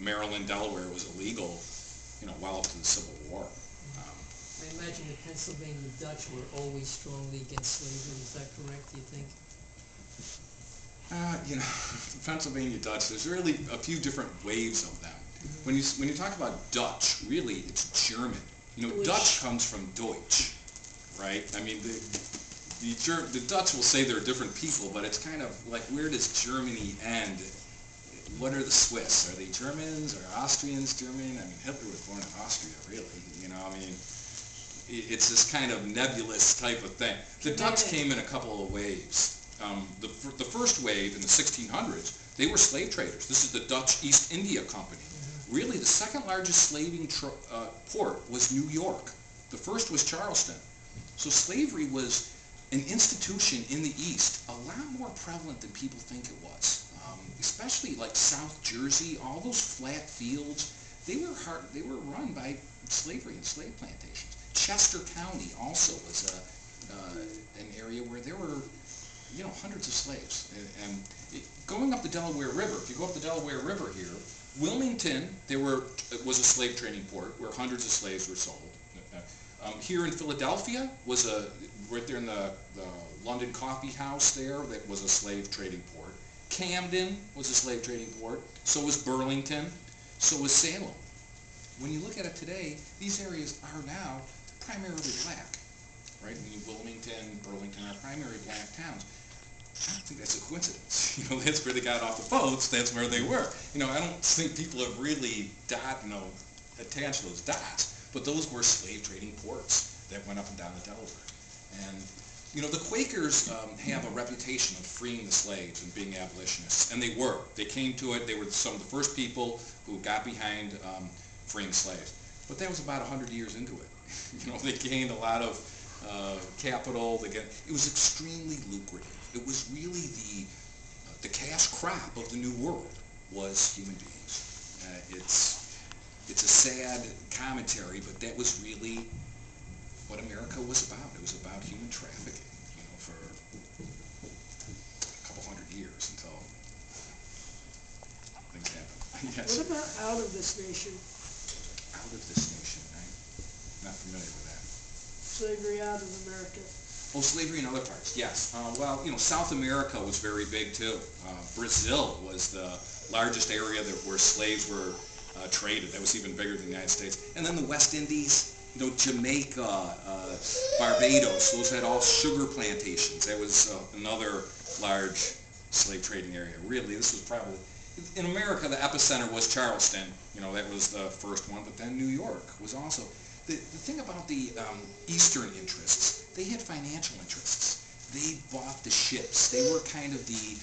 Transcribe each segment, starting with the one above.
Maryland, Delaware was illegal, well up to the Civil War. I imagine the Pennsylvania Dutch were always strongly against slavery. Is that correct, do you think? The Pennsylvania Dutch, there's really a few different waves of them. When you talk about Dutch, really it's German. Dutch comes from Deutsch, right? I mean, the Dutch will say they're different people, but it's kind of like, where does Germany end? What are the Swiss? Are they Germans or Austrians? German? I mean, Hitler was born in Austria, really. It's this kind of nebulous type of thing. The Dutch came in a couple of waves. The first wave in the 1600s, they were slave traders. This is the Dutch East India Company. Really, the second largest slaving port was New York. The first was Charleston. So slavery was an institution in the East, a lot more prevalent than people think it was. Especially like South Jersey, all those flat fields, they were run by slavery and slave plantations. Chester County also was an area where there were hundreds of slaves. And going up the Delaware River, if you go up the Delaware River here, Wilmington, was a slave trading port where hundreds of slaves were sold. Here in Philadelphia was right there in the London Coffee House there, that was a slave trading port. Camden was a slave trading port. So was Burlington. So was Salem. When you look at it today, these areas are now primarily black, right? I mean, Wilmington, Burlington are primary black towns. I don't think that's a coincidence. That's where they got off the boats. That's where they were. I don't think people have really attached those dots. But those were slave trading ports that went up and down the Delaware. And the Quakers have a reputation of freeing the slaves and being abolitionists, and they were. They came to it. They were some of the first people who got behind freeing slaves. But that was about 100 years into it. They gained a lot of capital. It was extremely lucrative. It was really the cash crop of the New World was human beings. It's a sad commentary, but that was really what America was about. It was about human trafficking, for a couple hundred years until things happened. Yes. What about out of this nation? Out of this nation, I'm not familiar with that. Slavery out of America. Oh, slavery in other parts, yes. South America was very big too. Brazil was the largest area where slaves were traded. That was even bigger than the United States. And then the West Indies, Jamaica, Barbados, those had all sugar plantations. That was another large slave trading area. Really, this was probably, in America, the epicenter was Charleston. That was the first one, but then New York was also. The thing about the Eastern interests, they had financial interests. They bought the ships. They were kind of the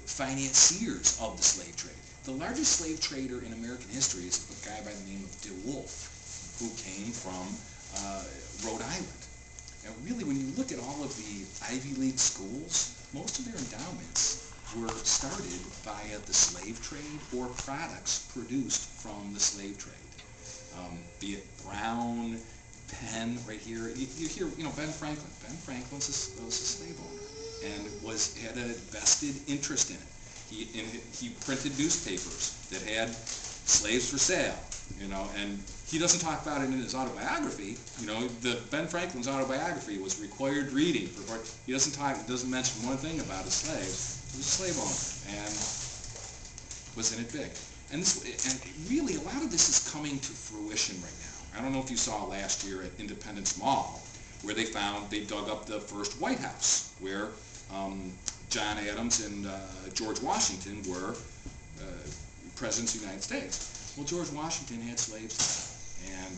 financiers of the slave trade. The largest slave trader in American history is a guy by the name of DeWolf, who came from Rhode Island. And really, when you look at all of the Ivy League schools, most of their endowments were started via the slave trade or products produced from the slave trade. Be it Brown, Penn, right here. You hear, Ben Franklin. Ben Franklin was a slave owner and had a vested interest in it. He printed newspapers that had slaves for sale, and he doesn't talk about it in his autobiography. The Ben Franklin's autobiography was required reading. He doesn't mention one thing about his slaves. He was a slave owner and was in it big. And really, a lot of this is coming to fruition right now. I don't know if you saw last year at Independence Mall, where they dug up the first White House, where John Adams and George Washington were presidents of the United States. Well, George Washington had slaves there, and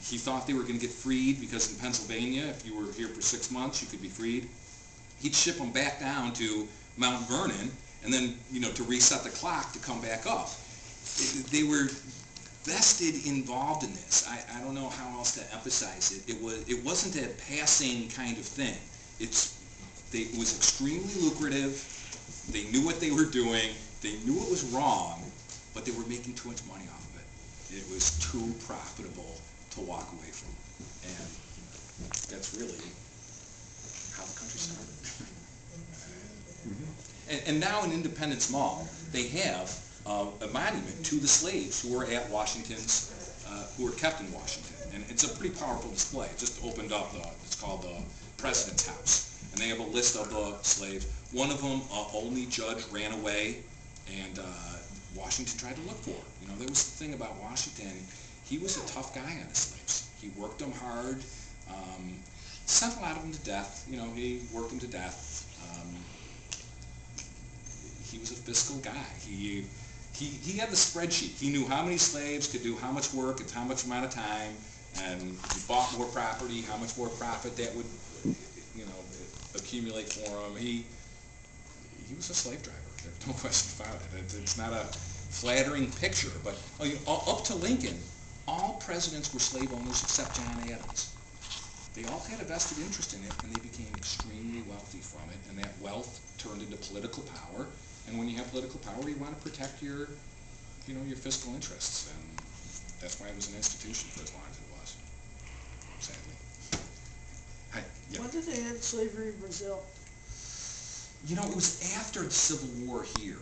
he thought they were going to get freed because in Pennsylvania, if you were here for 6 months, you could be freed. He'd ship them back down to Mount Vernon, and then, to reset the clock to come back up. They were vested involved in this. I don't know how else to emphasize it. It wasn't a passing kind of thing. It was extremely lucrative. They knew what they were doing. They knew it was wrong, but they were making too much money off of it. It was too profitable to walk away from. And that's really how the country started. And now in Independence Mall, they have a monument to the slaves who were at Washington's, who were kept in Washington. And it's a pretty powerful display. It just opened up, it's called the President's House. And they have a list of the slaves. One of them, only judge, ran away, and Washington tried to look for him. You know, that was the thing about Washington. He was a tough guy on his slaves. He worked them hard, sent a lot of them to death. You know, he worked them to death. He was a fiscal guy. He had the spreadsheet. He knew how many slaves could do how much work at how much amount of time, and he bought more property, how much more profit that would, you know, accumulate for him. He was a slave driver. There's no question about it. It's not a flattering picture, but up to Lincoln, all presidents were slave owners except John Adams. They all had a vested interest in it, and they became extremely wealthy from it, and that wealth turned into political power. And when you have political power, you want to protect your, you know, your fiscal interests, and that's why it was an institution for as long as it was, sadly. Hi. Yeah. When did they end slavery in Brazil? You know, it was after the Civil War here.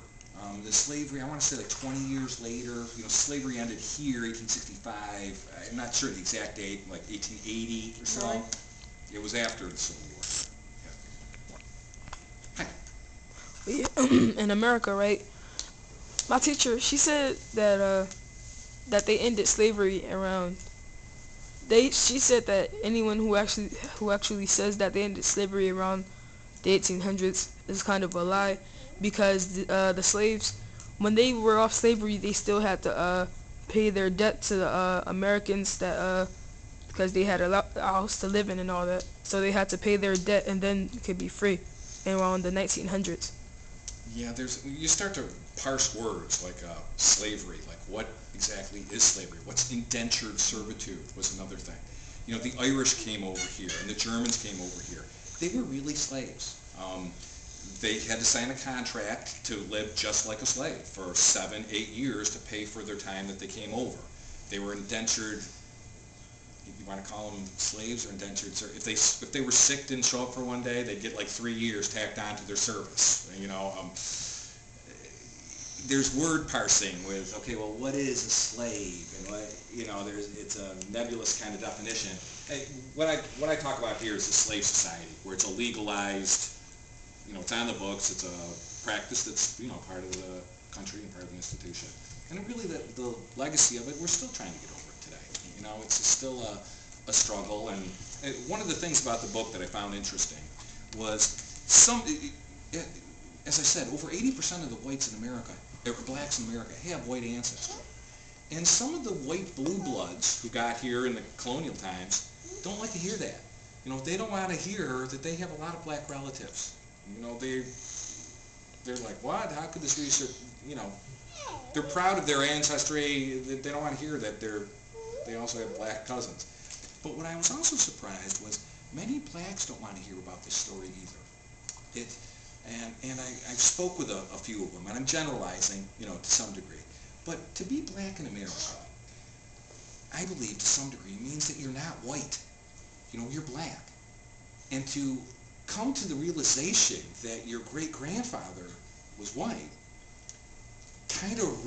The slavery, I want to say like 20 years later, you know, slavery ended here, 1865. I'm not sure the exact date, like 1880 or so. Right. It was after the Civil War. In America, right? My teacher, she said that that they ended slavery around. She said that anyone who actually says that they ended slavery around the 1800s is kind of a lie, because the slaves, when they were off slavery, they still had to pay their debt to the Americans that because they had a house to live in and all that, so they had to pay their debt and then could be free around the 1900s. Yeah, you start to parse words like slavery, like what exactly is slavery? What's indentured servitude was another thing. You know, the Irish came over here and the Germans came over here. They were really slaves. They had to sign a contract to live just like a slave for 7, 8 years to pay for their time that they came over. They were indentured. You want to call them slaves or indentured? If they were sick, didn't show up for one day, they'd get like 3 years tacked on to their service. You know, there's word parsing with, okay, well, what is a slave? And what, you know, it's a nebulous kind of definition. Hey, what I talk about here is a slave society, where it's a legalized, you know, it's on the books. It's a practice that's, you know, part of the country and part of the institution. And really, the legacy of it, we're still trying to get over it today. You know, it's still a struggle. And one of the things about the book that I found interesting was as I said, over 80% of the whites in America, or blacks in America, have white ancestry. And some of the white blue bloods who got here in the colonial times don't like to hear that. You know, they don't want to hear that they have a lot of black relatives. You know, they're like, what? How could this research, you know, they're proud of their ancestry. They don't want to hear that they also have black cousins. But what I was also surprised was many blacks don't want to hear about this story either. And I spoke with a few of them, and I'm generalizing, you know, to some degree. But to be black in America, I believe to some degree means that you're not white. You know, you're black. And to come to the realization that your great-grandfather was white, kind of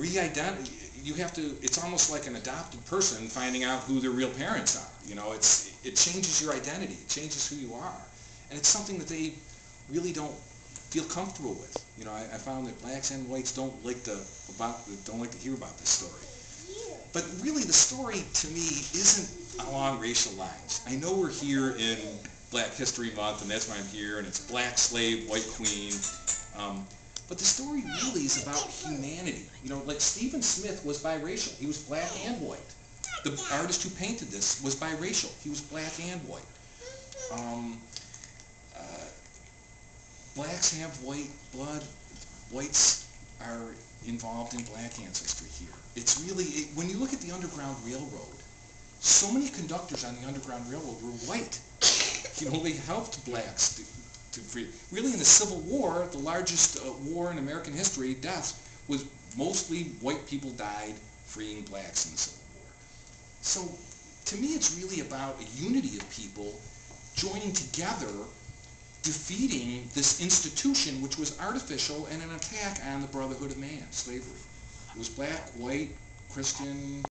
you have to, it's almost like an adopted person finding out who their real parents are. You know, it changes your identity, it changes who you are. And it's something that they really don't feel comfortable with. You know, I found that blacks and whites don't like to hear about this story. But really, the story to me isn't along racial lines. I know we're here in Black History Month, and that's why I'm here, and it's black slave, white queen. But the story really is about humanity. You know, like Stephen Smith was biracial. He was black and white. The artist who painted this was biracial. He was black and white. Blacks have white blood. Whites are involved in black ancestry here. It's really, when you look at the Underground Railroad, so many conductors on the Underground Railroad were white. You know, they helped blacks to free. Really, in the Civil War, the largest war in American history, deaths, was mostly white people died freeing blacks in the Civil War. So, to me, it's really about a unity of people joining together, defeating this institution which was artificial and an attack on the brotherhood of man, slavery. was black, white, Christian,